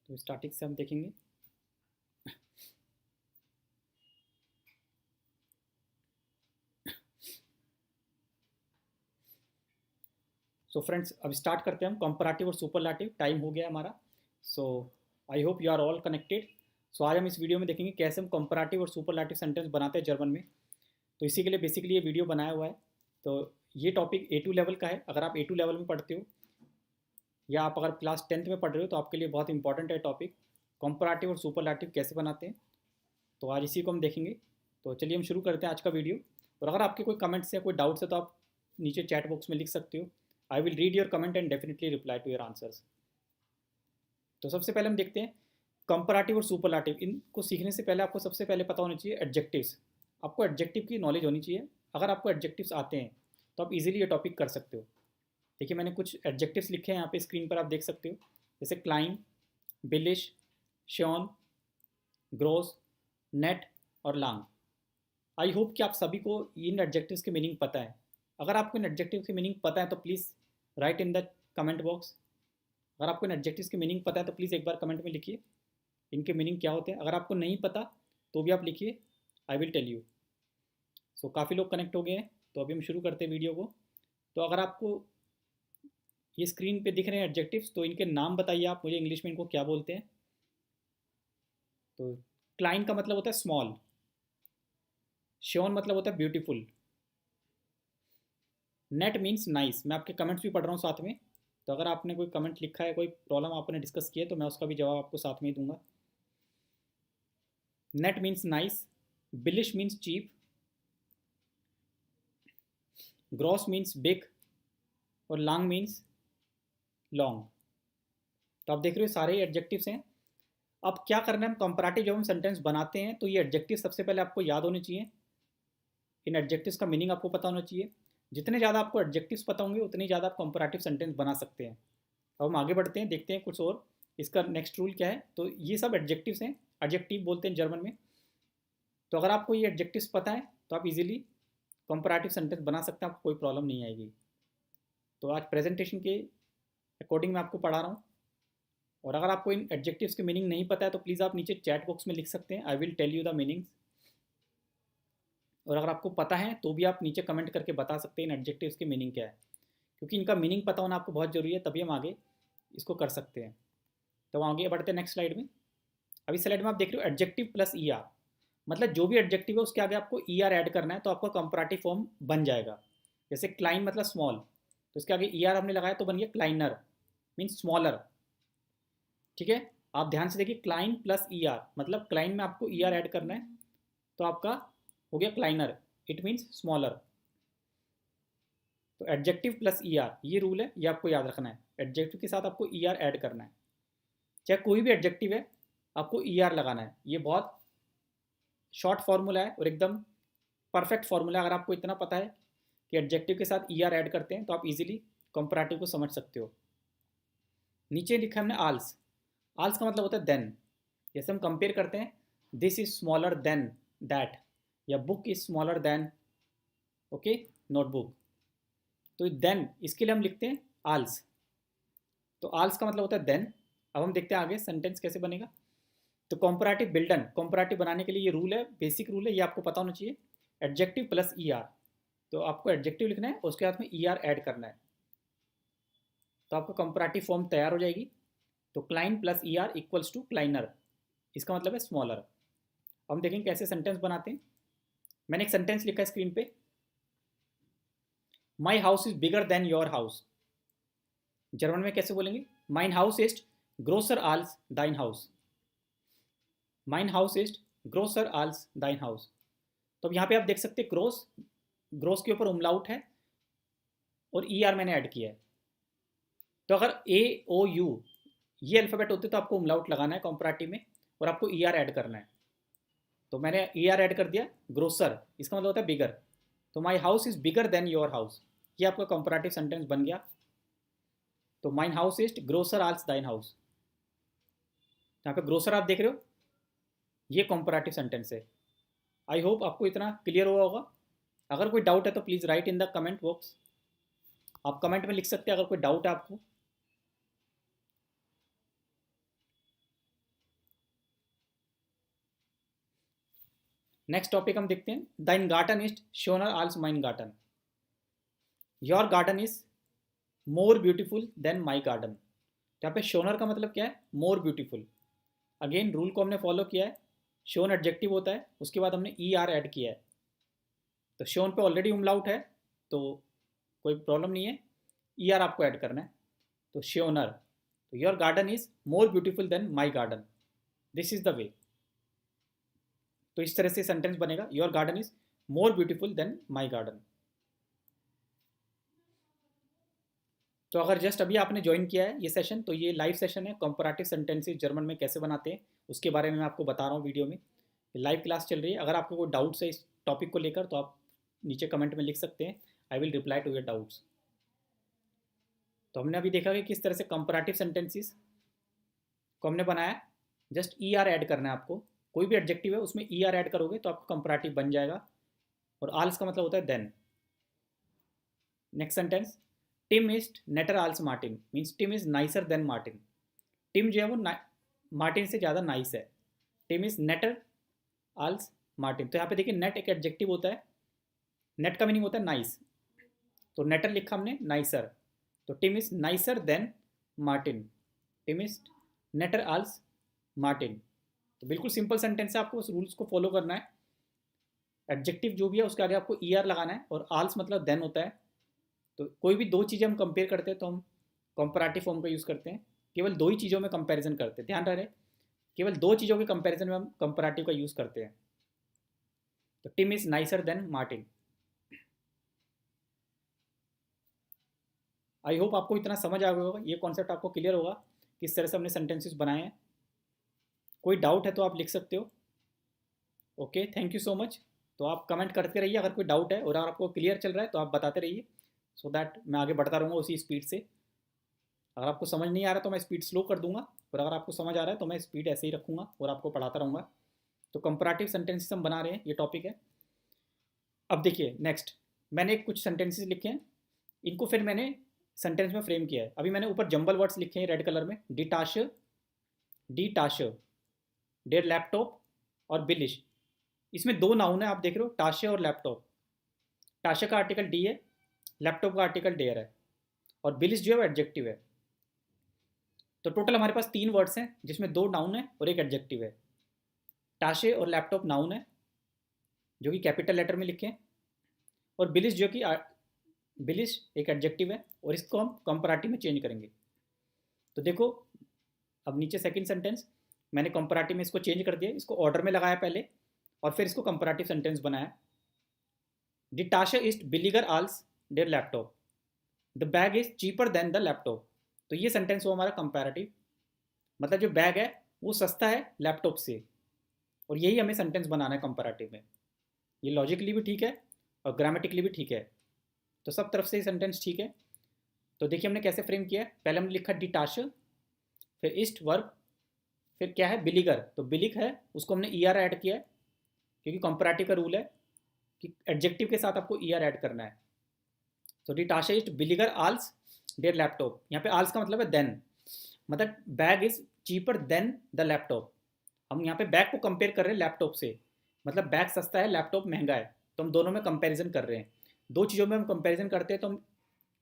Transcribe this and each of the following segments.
तो स्टार्टिंग से हम देखेंगे। सो फ्रेंड्स, अब स्टार्ट करते हैं हम कंपैरेटिव और सुपरलेटिव। टाइम हो गया हमारा। So I hope you are all connected. So आज हम इस वीडियो में देखेंगे कैसे हम कंपैरेटिव और सुपरलेटिव सेंटेंस बनाते हैं जर्मन में। तो इसी के लिए बेसिकली ये वीडियो बनाया हुआ है। तो ये टॉपिक A2 लेवल का है। अगर आप A2 लेवल में पढ़ते हो या आप अगर क्लास 10th में पढ़ रहे हो तो आपके लिए बहुत इंपॉर्टेंट है टॉपिक, कंपैरेटिव और सुपरलेटिव कैसे बनाते हैं। तो आज इसी को हम देखेंगे। तो चलिए हम शुरू करते हैं आज का वीडियो। और अगर आपके कोई कमेंट्स या कोई डाउट्स है तो आप नीचे चैट बॉक्स में लिख सकते हो। I will read your comment and definitely reply to your answers. तो सबसे पहले हम देखते हैं कंपैरेटिव और सुपरलेटिव। इनको सीखने से पहले आपको सबसे पहले पता होना चाहिए एडजेक्टिव्स। आपको एडजेक्टिव की नॉलेज होनी चाहिए। अगर आपको एडजेक्टिव्स आते हैं तो आप इजीली ये टॉपिक कर सकते हो। देखिए मैंने कुछ एडजेक्टिव्स लिखे हैं यहाँ पे स्क्रीन पर, आप देख सकते हो। जैसे क्लाइन, बिलिश, शॉन, ग्रोस, नेट और लांग। आई होप कि आप सभी को इन एडजेक्टिव्स के मीनिंग पता है। अगर आपको इन एडजेक्टिव्स के मीनिंग पता है तो please write in the comment box. अगर आपको इन एडजेक्टिव्स के मीनिंग पता है तो प्लीज़ एक बार कमेंट में लिखिए इनके मीनिंग क्या होते हैं। अगर आपको नहीं पता तो भी आप लिखिए, आई विल टेल यू। सो काफ़ी लोग कनेक्ट हो गए हैं, तो अभी हम शुरू करते हैं वीडियो को। तो अगर आपको ये स्क्रीन पे दिख रहे हैं एडजेक्टिव्स, तो इनके नाम बताइए आप मुझे इंग्लिश में इनको क्या बोलते हैं। तो क्लाइन का मतलब होता है स्मॉल, श्योन मतलब होता है ब्यूटीफुल, नेट मीन्स नाइस। मैं आपके कमेंट्स भी पढ़ रहा हूँ साथ में, तो अगर आपने कोई कमेंट लिखा है, कोई प्रॉब्लम आपने डिस्कस की है तो मैं उसका भी जवाब आपको साथ में ही दूंगा। नेट मीन्स नाइस, बिलिश मीन्स चीप, ग्रॉस मीन्स बिग और लॉन्ग मीन्स लॉन्ग। तो आप देख रहे हो सारे एडजेक्टिव्स हैं। अब क्या करना है, हम कंपैरेटिव जब हम सेंटेंस बनाते हैं तो ये एडजेक्टिव सबसे पहले आपको याद होने चाहिए। इन एडजेक्टिव्स का मीनिंग आपको पता होना चाहिए। जितने ज़्यादा आपको एडजेक्टिव्स पता होंगे उतनी ज़्यादा आप कंपैरेटिव सेंटेंस बना सकते हैं। अब हम आगे बढ़ते हैं, देखते हैं कुछ और इसका नेक्स्ट रूल क्या है। तो ये सब एडजेक्टिव्स हैं, एडजेक्टिव बोलते हैं जर्मन में। तो अगर आपको ये एडजेक्टिव्स पता है तो आप इजीली कंपैरेटिव सेंटेंस बना सकते हैं, आपको कोई प्रॉब्लम नहीं आएगी। तो आज प्रेजेंटेशन के अकॉर्डिंग मैं आपको पढ़ा रहा हूँ। और अगर आपको इन एडजेक्टिव्स के मीनिंग नहीं पता है तो प्लीज़ आप नीचे चैट बॉक्स में लिख सकते हैं, I will tell you the meanings. और अगर आपको पता है तो भी आप नीचे कमेंट करके बता सकते हैं इन एडजेक्टिव्स की मीनिंग क्या है, क्योंकि इनका मीनिंग पता होना आपको बहुत ज़रूरी है, तभी हम आगे इसको कर सकते हैं। तो आगे बढ़ते हैं नेक्स्ट स्लाइड में। अभी स्लाइड में आप देख रहे हो एडजेक्टिव प्लस ई आर, मतलब जो भी एडजेक्टिव है उसके आगे आपको ई आर ऐड करना है तो आपका कंपैरेटिव फॉर्म बन जाएगा। जैसे क्लाइन मतलब स्मॉल, तो इसके आगे ई आर हमने लगाया तो बन गया क्लाइनर, मीन्स स्मॉलर। ठीक है, आप ध्यान से देखिए, क्लाइन प्लस ई आर मतलब क्लाइन में आपको ई आर ऐड करना है तो आपका हो गया क्लाइनर, इट मीन्स स्मॉलर। तो एडजेक्टिव प्लस ई आर ये रूल है, ये आपको याद रखना है। एडजेक्टिव के साथ आपको ई आर ऐड करना है, चाहे कोई भी एडजेक्टिव है आपको ई आर लगाना है। ये बहुत शॉर्ट फार्मूला है और एकदम परफेक्ट फार्मूला है। अगर आपको इतना पता है कि एडजेक्टिव के साथ ई आर ऐड करते हैं तो आप इजीली कंपैरेटिव को समझ सकते हो। नीचे लिखा हमने आल्स। आल्स का मतलब होता है देन। जैसे हम कंपेयर करते हैं, this is smaller than that, या book is smaller than okay notebook. तो देन इसके लिए हम लिखते हैं आल्स। तो आल्स का मतलब होता है देन। अब हम देखते हैं आगे सेंटेंस कैसे बनेगा। तो कंपैरेटिव बिल्डन, कंपैरेटिव बनाने के लिए ये रूल है, बेसिक रूल है, ये आपको पता होना चाहिए। एडजेक्टिव प्लस ई आर, तो आपको एडजेक्टिव लिखना है उसके साथ में ई आर ऐड करना है तो आपका कंपैरेटिव फॉर्म तैयार हो जाएगी। तो क्लाइन plus e r equals to क्लाइनर, इसका मतलब है स्मॉलर। हम देखेंगे कैसे सेंटेंस बनाते हैं। मैंने एक सेंटेंस लिखा है स्क्रीन पे, my house is bigger than your house. German में कैसे बोलेंगे, माइन हाउस इज ग्रोसर आल्स दाइन हाउस। माइन हाउस इज ग्रोसर आल्स दाइन हाउस। तो अब यहाँ पे आप देख सकते हैं ग्रोस, ग्रोस के ऊपर उमलाउट है और ई आर मैंने ऐड किया है। तो अगर ए ओ यू ये अल्फ़ाबेट होते तो आपको उमलाउट लगाना है कंपैरेटिव में और आपको ई आर ऐड करना है। तो मैंने ई आर ऐड कर दिया, ग्रोसर इसका मतलब होता है बिगर। तो माई house is bigger than your house, ये आपका कंपैरेटिव सेंटेंस बन गया। तो माइन हाउस इज ग्रोसर आल्स दाइन हाउस। यहाँ पे ग्रोसर आप देख रहे हो, ये कंपैरेटिव सेंटेंस है। आई होप आपको इतना क्लियर हुआ होगा। अगर कोई डाउट है तो please write in the comment box, आप कमेंट में लिख सकते हैं अगर कोई डाउट है आपको। नेक्स्ट टॉपिक हम देखते हैं, दाइन गार्डन इज शोनर आल्स माइन गार्डन, your garden is more beautiful than my garden. तो यहाँ पे शोनर का मतलब क्या है, मोर ब्यूटीफुल। अगेन रूल को हमने फॉलो किया है, शोन एडजेक्टिव होता है, उसके बाद हमने ई आर ऐड किया है। तो शोन पे ऑलरेडी उमलाउट है तो कोई प्रॉब्लम नहीं है, ई आर आपको ऐड करना है। तो शोनर, तो your garden is more beautiful than my garden, this is the way. तो इस तरह से सेंटेंस बनेगा, your garden is more beautiful than my garden. तो अगर जस्ट अभी आपने ज्वाइन किया है ये सेशन, तो ये लाइव सेशन है, कंपैरेटिव सेंटेंसेस जर्मन में कैसे बनाते हैं उसके बारे में मैं आपको बता रहा हूँ वीडियो में। लाइव क्लास चल रही है, अगर आपको कोई डाउट्स है इस टॉपिक को लेकर तो आप नीचे कमेंट में लिख सकते हैं, I will reply to your doubts. तो हमने अभी देखा कि किस तरह से कंपैरेटिव सेंटेंसेस को हमने बनाया। जस्ट ई आर ऐड करना है आपको, कोई भी एडजेक्टिव है उसमें ई आर ऐड करोगे तो आपका कंपैरेटिव बन जाएगा। और आल्स का मतलब होता है देन। नेक्स्ट सेंटेंस, टिम इज नेटर आल्स Martin, means Tim is nicer than Martin. Tim जो है वो मार्टिन से ज़्यादा नाइस है। टिम इज नेटर आल्स मार्टिन। तो यहाँ पे देखिए नेट एक एडजेक्टिव होता है, नेट का मीनिंग होता है नाइस, तो नेटर लिखा हमने नाइसर। तो Tim is nicer than Martin, Tim इज नेटर आल्स मार्टिन। तो बिल्कुल सिंपल सेंटेंस है, आपको उस रूल्स को फॉलो करना है। एडजेक्टिव जो भी है उसके आगे आपको ई आर लगाना है, और आल्स मतलब देन होता है। तो कोई भी दो चीज़ें हम कंपेयर करते हैं तो हम कंपैरेटिव फॉर्म का यूज़ करते हैं, केवल दो ही चीज़ों में कंपैरिजन करते हैं, ध्यान रहे केवल दो चीज़ों के कंपैरिजन में हम कंपैरेटिव का यूज़ करते हैं। तो Tim is nicer than Martin. I hope आपको इतना समझ आ गया होगा, ये कॉन्सेप्ट आपको क्लियर होगा किस तरह से हमने सेंटेंसेस बनाए हैं। कोई डाउट है तो आप लिख सकते हो। Okay, thank you so much. तो आप कमेंट करते रहिए अगर कोई डाउट है, और अगर आपको क्लियर चल रहा है तो आप बताते रहिए, सो दैट मैं आगे बढ़ता रहूँगा उसी स्पीड से। अगर आपको समझ नहीं आ रहा तो मैं स्पीड स्लो कर दूंगा, और अगर आपको समझ आ रहा है तो मैं स्पीड ऐसे ही रखूँगा और आपको पढ़ाता रहूँगा। तो कंपैरेटिव सेंटेंसेस हम बना रहे हैं, ये टॉपिक है। अब देखिए नेक्स्ट, मैंने कुछ सेंटेंसेस लिखे हैं, इनको फिर मैंने सेंटेंस में फ्रेम किया है। अभी मैंने ऊपर जंबल वर्ड्स लिखे हैं रेड कलर में, डिटाश, डी डेर लैपटॉप और बिलिश। इसमें दो नाउन है, आप देख रहे हो, टाशे और लैपटॉप। टाशे का आर्टिकल डी है, लैपटॉप का आर्टिकल डेयर है, और बिलिश जो है वो एडजेक्टिव है। तो टोटल हमारे पास तीन वर्ड्स हैं जिसमें दो नाउन है और एक एडजेक्टिव है। टाशे और लैपटॉप नाउन है जो कि कैपिटल लेटर में लिखे हैं, और बिलिश जो कि बिलिश एक एडजेक्टिव है, और इसको हम कंपैरेटिव में चेंज करेंगे। तो देखो अब नीचे सेकंड सेंटेंस मैंने कंपैरेटिव में इसको चेंज कर दिया, इसको ऑर्डर में लगाया पहले और फिर इसको कंपैरेटिव सेंटेंस बनाया। द टाशा इज बिलिगर आल्स डेर लैपटॉप, the bag is cheaper than the laptop. तो ये सेंटेंस हो हमारा कंपैरेटिव, मतलब जो बैग है वो सस्ता है लैपटॉप से, और यही हमें सेंटेंस बनाना है कंपैरेटिव में। ये लॉजिकली भी ठीक है और ग्रामेटिकली भी ठीक है, तो सब तरफ से ये सेंटेंस ठीक है। तो देखिए हमने कैसे फ्रेम किया है, पहले हमने लिखा डिटाश, फिर इस्ट वर्ब, फिर क्या है बिलिगर, तो बिलिक है उसको हमने ई आर ऐड किया है, क्योंकि कंपैरेटिव का रूल है कि एडजेक्टिव के साथ आपको ई आर ऐड करना है। तो डिटाशा इज बिलिगर आल्स डेयर लैपटॉप, यहाँ पे आल्स का मतलब है देन, मतलब bag is cheaper than the laptop. हम यहाँ पे बैग को कंपेयर कर रहे हैं लैपटॉप से, मतलब बैग सस्ता है लैपटॉप महंगा है, तो हम दोनों में कंपैरिजन कर रहे हैं। दो चीज़ों में हम कंपैरिजन करते हैं तो हम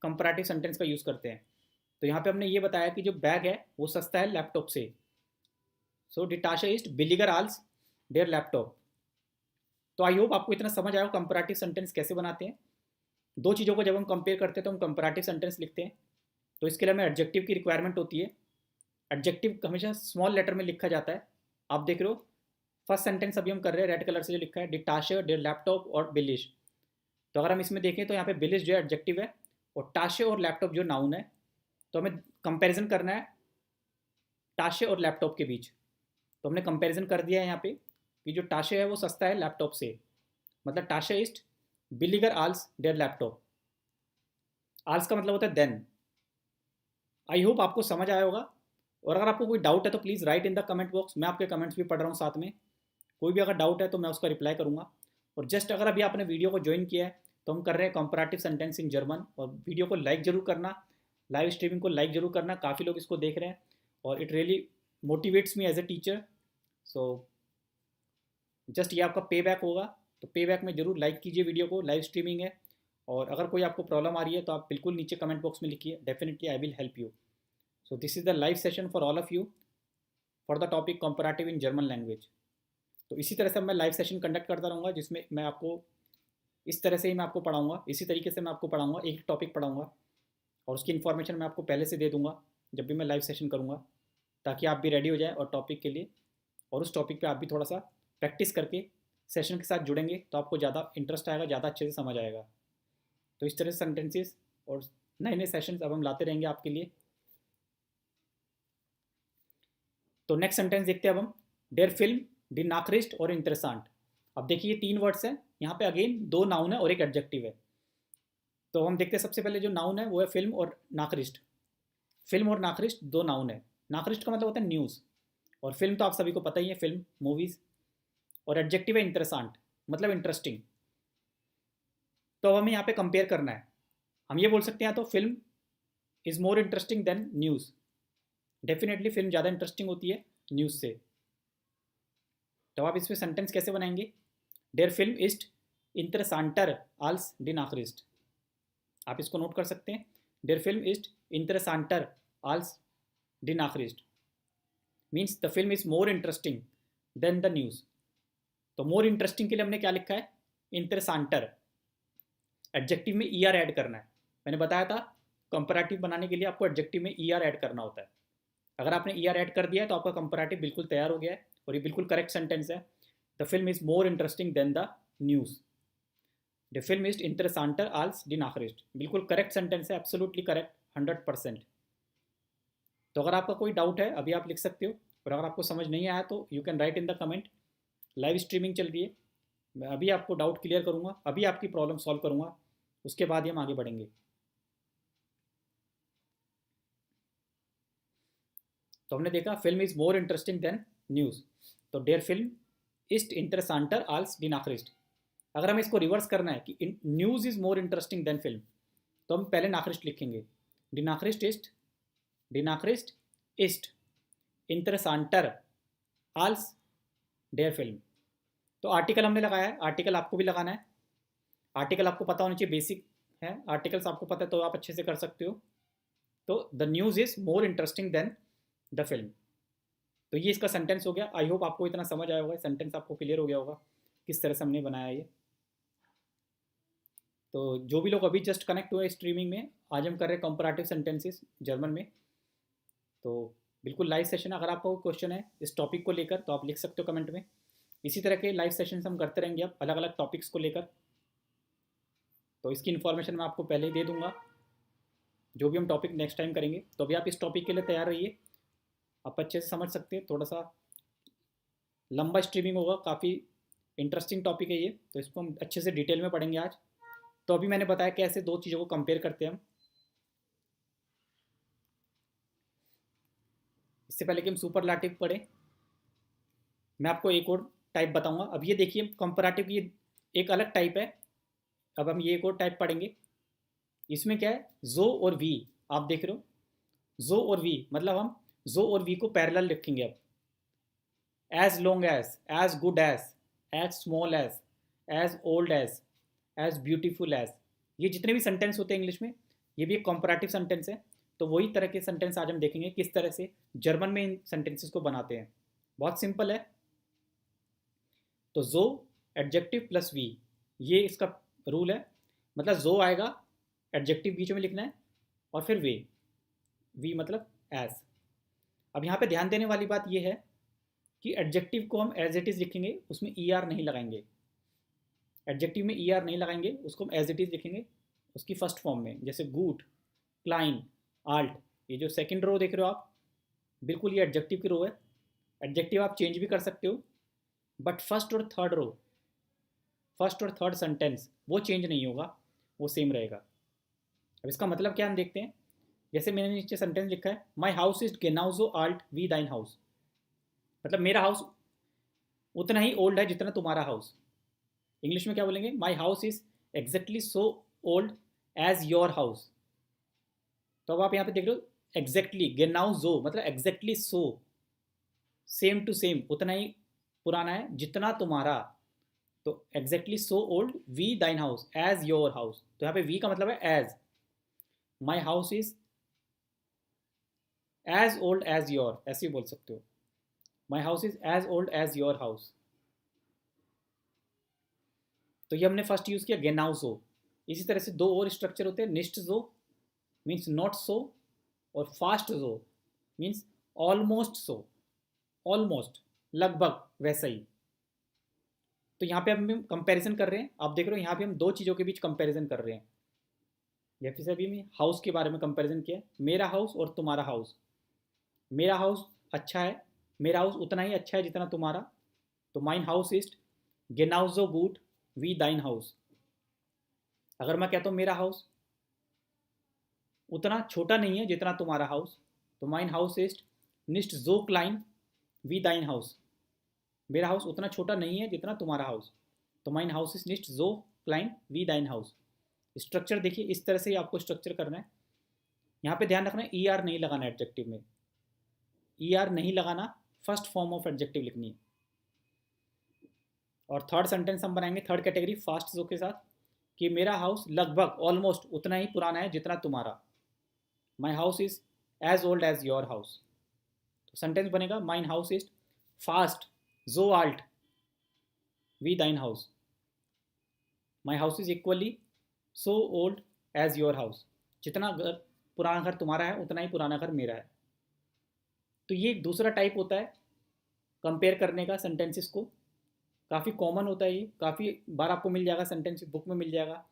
कंपैरेटिव सेंटेंस का यूज़ करते हैं। तो यहाँ पे हमने ये बताया कि जो बैग है वो सस्ता है लैपटॉप से, सो डिटाशा इज बिलिगर आल्स डेयर लैपटॉप। तो आई होप आपको इतना समझ आया कंपैरेटिव सेंटेंस कैसे बनाते हैं। दो चीज़ों को जब हम कंपेयर करते हैं तो हम कंपैरेटिव सेंटेंस लिखते हैं। तो इसके लिए हमें एडजेक्टिव की रिक्वायरमेंट होती है। एडजेक्टिव हमेशा स्मॉल लेटर में लिखा जाता है। आप देख रहे हो फर्स्ट सेंटेंस अभी हम कर रहे हैं, रेड कलर से जो लिखा है डिटाशा डेयर लैपटॉप और बिलिश। तो अगर हम इसमें देखें तो यहाँ पे बिलिश जो है एडजेक्टिव है और टाशे और लैपटॉप जो नाउन है, तो हमें कंपैरिजन करना है टाशे और लैपटॉप के बीच। तो हमने कंपैरिजन कर दिया है यहाँ पे कि जो टाशे है वो सस्ता है लैपटॉप से, मतलब टाशा इज बिलिगर आल्स डेयर लैपटॉप। आल्स का मतलब होता है देन। आई होप आपको समझ आया होगा, और अगर आपको कोई डाउट है तो please write in the comment box, मैं आपके कमेंट्स भी पढ़ रहा हूँ साथ में। कोई भी अगर डाउट है तो मैं उसका रिप्लाई करूँगा। और जस्ट अगर अभी आपने वीडियो को ज्वाइन किया है तो हम कर रहे हैं कंपैरेटिव सेंटेंस इन जर्मन, और वीडियो को लाइक जरूर करना, लाइव स्ट्रीमिंग को लाइक जरूर करना, काफ़ी लोग इसको देख रहे हैं और it really motivates me as a teacher. So just ये आपका पे बैक होगा, तो पे बैक में ज़रूर लाइक कीजिए वीडियो को, लाइव स्ट्रीमिंग है। और अगर कोई आपको प्रॉब्लम आ रही है तो आप बिल्कुल नीचे कमेंट बॉक्स में लिखिए, definitely I will help you. So this is the live session for all of you for the topic comparative in German language. तो इसी तरह से मैं लाइव सेशन कंडक्ट करता रहूँगा, जिसमें मैं आपको इस तरह से ही मैं आपको पढ़ाऊँगा, इसी तरीके से मैं आपको पढ़ाऊँगा, एक टॉपिक पढ़ाऊँगा और उसकी इन्फॉर्मेशन मैं आपको पहले से दे दूँगा जब भी मैं लाइव सेशन करूँगा, ताकि आप भी रेडी हो जाए और टॉपिक के लिए, और उस टॉपिक पे आप भी थोड़ा सा प्रैक्टिस करके सेशन के साथ जुड़ेंगे तो आपको ज़्यादा इंटरेस्ट आएगा, ज़्यादा अच्छे से समझ आएगा। तो इस तरह से सेंटेंसेस और नए नए सेशंस अब हम लाते रहेंगे आपके लिए। तो नेक्स्ट सेंटेंस देखते हैं अब हम, डेयर फिल्म डी नाक्रिस्ट और इंटरेसांट। अब देखिए ये 3 वर्ड्स हैं, यहाँ पे अगेन 2 नाउन है और एक एडजेक्टिव है। तो हम देखते हैं सबसे पहले जो नाउन है वो है फिल्म और नाक्रिस्ट। फिल्म और नाक्रिस्ट 2 नाउन है। नाक्रिस्ट का मतलब होता है न्यूज़, और फिल्म तो आप सभी को पता ही है, फिल्म मूवीज़। और एडजेक्टिव है इंटरेसांट, मतलब इंटरेस्टिंग। तो अब हमें यहाँ पे कंपेयर करना है। हम ये बोल सकते हैं तो film is more interesting than news. Definitely film ज़्यादा इंटरेस्टिंग होती है न्यूज़ से। तो आप इसमें सेंटेंस कैसे बनाएंगे, डेयर फिल्म इस्ट इंटरेसांटर आल्स डी नाक्रिस्ट। आप इसको नोट कर सकते हैं, डेयर फिल्म इस्ट इंटरेसांटर आल्स डी नाक्रिस्ट means the film is more interesting than the news. तो मोर इंटरेस्टिंग के लिए हमने क्या लिखा है, इंटरेसांटर। एडजेक्टिव में ई आर ऐड करना है। मैंने बताया था कंपैरेटिव बनाने के लिए आपको एडजेक्टिव में ई आर ऐड करना होता है। अगर आपने ई आर ऐड कर दिया है तो आपका कंपैरेटिव बिल्कुल तैयार हो गया है, और ये बिल्कुल करेक्ट सेंटेंस है। The film is more interesting than the news. The film is इंटरेसांटर आल्स डी नाक्रिस्ट, बिल्कुल करेक्ट सेंटेंस है, एब्सोल्युटली करेक्ट, 100%। तो अगर आपका कोई डाउट है अभी आप लिख सकते हो, और अगर आपको समझ नहीं आया तो you can write in the comment. Live streaming चल रही है, मैं अभी आपको डाउट क्लियर करूँगा, अभी आपकी प्रॉब्लम सॉल्व करूँगा, उसके बाद ही हम आगे बढ़ेंगे। तो हमने देखा film is more interesting than news, तो डेयर फिल्म इस्ट इंटरेसांटर आल्स डी नाक्रिस्ट। अगर हमें इसको रिवर्स करना है कि news is more interesting than film, तो हम पहले नाक्रिस्ट लिखेंगे, डी नाक्रिस्ट इस्ट, डी नाक्रिस्ट इस्ट इंटरेसांटर आल्स डेयर फिल्म। तो आर्टिकल हमने लगाया है, आर्टिकल आपको भी लगाना है। आर्टिकल आपको पता होना चाहिए, बेसिक है, आर्टिकल्स आपको पता है तो आप अच्छे से कर सकते हो। तो the news is more interesting than the film. तो ये इसका सेंटेंस हो गया। आई होप आपको इतना समझ आया होगा, सेंटेंस आपको क्लियर हो गया होगा किस तरह से हमने बनाया ये। तो जो भी लोग अभी जस्ट कनेक्ट हुए स्ट्रीमिंग में, आज हम कर रहे हैं कंपैरेटिव सेंटेंसेस जर्मन में। तो बिल्कुल लाइव सेशन, अगर आपका कोई क्वेश्चन है इस टॉपिक को लेकर तो आप लिख सकते हो कमेंट में। इसी तरह के लाइव सेशंस हम करते रहेंगे अब अलग अलग टॉपिक्स को लेकर। तो इसकी इन्फॉर्मेशन मैं आपको पहले ही दे दूंगा जो भी हम टॉपिक नेक्स्ट टाइम करेंगे। तो अभी आप इस टॉपिक के लिए तैयार रहिए, आप अच्छे से समझ सकते हैं। थोड़ा सा लंबा स्ट्रीमिंग होगा, काफ़ी इंटरेस्टिंग टॉपिक है ये, तो इसको हम अच्छे से डिटेल में पढ़ेंगे आज। तो अभी मैंने बताया कैसे 2 चीज़ों को कंपेयर करते हैं हम। इससे पहले कि हम सुपरलाटिव पढ़ें, मैं आपको एक और टाइप बताऊंगा। अब ये देखिए कंपैरेटिव की एक अलग टाइप है। अब हम ये एक और टाइप पढ़ेंगे। इसमें क्या है, जो और वी, आप देख रहे हो जो और वी, मतलब हम जो और वी को पैरेलल लिखेंगे अब। As long as good as small as old as beautiful as, ये जितने भी सेंटेंस होते हैं इंग्लिश में, ये भी एक कंपैरेटिव सेंटेंस है। तो वही तरह के सेंटेंस आज हम देखेंगे किस तरह से जर्मन में इन सेंटेंसेस को बनाते हैं। बहुत सिंपल है। तो जो एडजेक्टिव प्लस वी, ये इसका रूल है। मतलब जो आएगा, एडजेक्टिव बीच में लिखना है, और फिर वी मतलब एज। अब यहाँ पे ध्यान देने वाली बात ये है कि एडजेक्टिव को हम एज इट इज़ लिखेंगे, उसमें ई आर नहीं लगाएंगे। एडजेक्टिव में ई आर नहीं लगाएंगे, उसको हम एज इट इज़ लिखेंगे उसकी फर्स्ट फॉर्म में। जैसे गुड, क्लाइन, आल्ट, ये जो सेकंड रो देख रहे हो आप, बिल्कुल ये एडजेक्टिव की रो है। एडजेक्टिव आप चेंज भी कर सकते हो, बट फर्स्ट और थर्ड सेंटेंस वो चेंज नहीं होगा, वो सेम रहेगा। अब इसका मतलब क्या हम देखते हैं। जैसे मैंने नीचे सेंटेंस लिखा है, माई हाउस इज गेनाउजो आल्ट वी दाइन हाउस, मतलब मेरा हाउस उतना ही ओल्ड है जितना तुम्हारा हाउस। इंग्लिश में क्या बोलेंगे, माई house is exactly so old as your house. तो अब आप यहाँ पे देख रहे हो एग्जैक्टली, गेनाउजो मतलब exactly so, same to same, उतना ही पुराना है जितना तुम्हारा, तो एग्जैक्टली सो ओल्ड वी दाइन हाउस एज योर हाउस। तो यहाँ पे वी का मतलब है as, my house is as old as your, ऐसे ही बोल सकते हो, my house is as old as your house. तो ये हमने फर्स्ट यूज़ किया गेनाउसो। इसी तरह से दो और स्ट्रक्चर होते हैं, निस्ट जो मीन्स नॉट सो, और फास्ट जो मीन्स ऑलमोस्ट सो, ऑलमोस्ट लगभग वैसा ही। तो यहाँ पे हम कंपैरिजन कर रहे हैं, आप देख रहे हो यहाँ पे हम दो चीज़ों के बीच कंपैरिजन कर रहे हैं। जैसे से अभी मैं हाउस के बारे में कंपैरिजन किया, मेरा हाउस और तुम्हारा हाउस। मेरा हाउस अच्छा है, मेरा हाउस उतना ही अच्छा है जितना तुम्हारा, तो माइन हाउस इज गेनाउजो गुड वी दाइन हाउस। अगर मैं कहता हूँ मेरा हाउस उतना छोटा नहीं है जितना तुम्हारा हाउस, तो माइन हाउस इज निस्ट जो क्लाइन वी दाइन हाउस। मेरा हाउस उतना छोटा नहीं है जितना तुम्हारा हाउस, तो माइन हाउस इज निस्ट जो क्लाइन वी दाइन हाउस। स्ट्रक्चर देखिए, इस तरह से ही आपको स्ट्रक्चर करना है। यहाँ पे ध्यान रखना है ई आर नहीं लगाना एडजेक्टिव में, ई आर नहीं लगाना, फर्स्ट फॉर्म ऑफ एडजेक्टिव लिखनी है। और थर्ड सेंटेंस हम बनाएंगे थर्ड कैटेगरी फास्ट जो के साथ, कि मेरा हाउस लगभग ऑलमोस्ट उतना ही पुराना है जितना तुम्हारा, my house is as old as your house. तो सेंटेंस बनेगा माइन हाउस इज फास्ट जो आल्ट वी दाइन हाउस, my house is equally so old as your house. जितना घर पुराना घर तुम्हारा है उतना ही पुराना घर मेरा है। तो ये एक दूसरा टाइप होता है कंपेयर करने का सेंटेंसेस को, काफ़ी कॉमन होता है ये, काफ़ी बार आपको मिल जाएगा, सेंटेंस बुक में मिल जाएगा।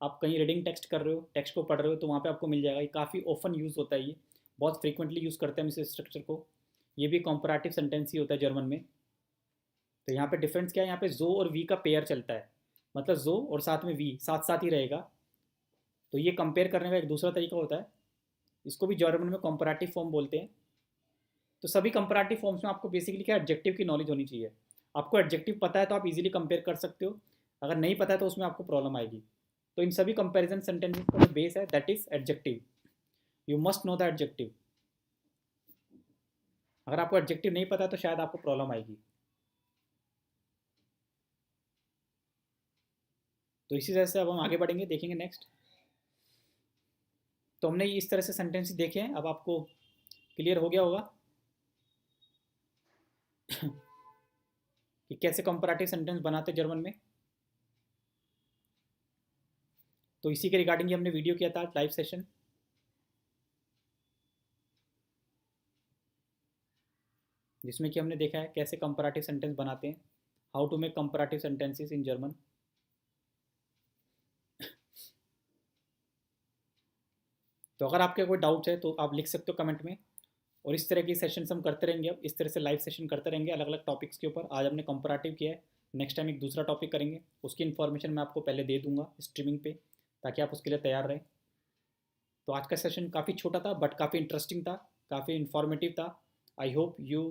आप कहीं रीडिंग टेक्स्ट कर रहे हो, टेक्स्ट को पढ़ रहे हो, तो वहाँ पे आपको मिल जाएगा। ये काफ़ी ओपन यूज़ होता है, ये बहुत फ्रीक्वेंटली यूज़ करते हैं हम इस स्ट्रक्चर को। ये भी कंपैरेटिव सेंटेंस ही होता है जर्मन में। तो यहाँ पे डिफरेंस क्या है, यहाँ पे जो और वी का पेयर चलता है, मतलब जो और साथ में वी साथ साथ ही रहेगा। तो ये कंपेयर करने का एक दूसरा तरीका होता है, इसको भी जर्मन में कंपैरेटिव फॉर्म बोलते हैं। तो सभी कंपैरेटिव फॉर्म्स में आपको बेसिकली क्या एडजेक्टिव की नॉलेज होनी चाहिए। आपको एडजेक्टिव पता है तो आप इजीली कंपेयर कर सकते हो, अगर नहीं पता है तो उसमें आपको प्रॉब्लम आएगी। तो इन सभी कंपैरिजन सेंटेंसेस का जो बेस है that is adjective, you must know the adjective. अगर आपको एडजेक्टिव नहीं पता तो शायद आपको प्रॉब्लम आएगी। तो इसी तरह से अब हम आगे बढ़ेंगे, देखेंगे नेक्स्ट। तो हमने इस तरह से सेंटेंस देखे हैं, अब आपको क्लियर हो गया होगा कि कैसे कंपैरेटिव सेंटेंस बनाते जर्मन में। तो इसी के रिगार्डिंग हमने वीडियो किया था लाइव सेशन, जिसमें कि हमने देखा है कैसे कंपैरेटिव सेंटेंस बनाते हैं, how to make comparative sentences in German. तो अगर आपके कोई डाउट्स है तो आप लिख सकते हो कमेंट में, और इस तरह की सेशंस हम करते रहेंगे। अब इस तरह से लाइव सेशन करते रहेंगे अलग अलग टॉपिक्स के ऊपर। आज हमने कंपैरेटिव किया है, नेक्स्ट टाइम एक दूसरा टॉपिक करेंगे, उसकी इन्फॉर्मेशन मैं आपको पहले दे दूंगा स्ट्रीमिंग पे, ताकि आप उसके लिए तैयार रहें। तो आज का सेशन काफ़ी छोटा था बट काफ़ी इंटरेस्टिंग था, काफ़ी इन्फॉर्मेटिव था। I hope you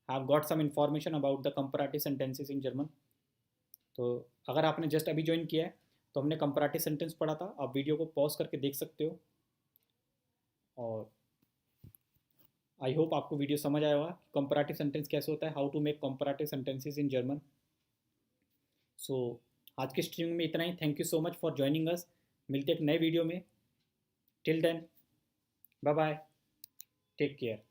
have got some information about the comparative sentences in German. तो अगर आपने जस्ट अभी ज्वाइन किया है तो हमने कंपैरेटिव सेंटेंस पढ़ा था, आप वीडियो को पॉज करके देख सकते हो। और आई होप आपको वीडियो समझ आया होगा कंपैरेटिव सेंटेंस कैसे होता है, how to make comparative sentences in German. So आज के स्ट्रीमिंग में इतना ही। Thank you so much for joining us. मिलते एक नए वीडियो में। Till then, bye bye, take care.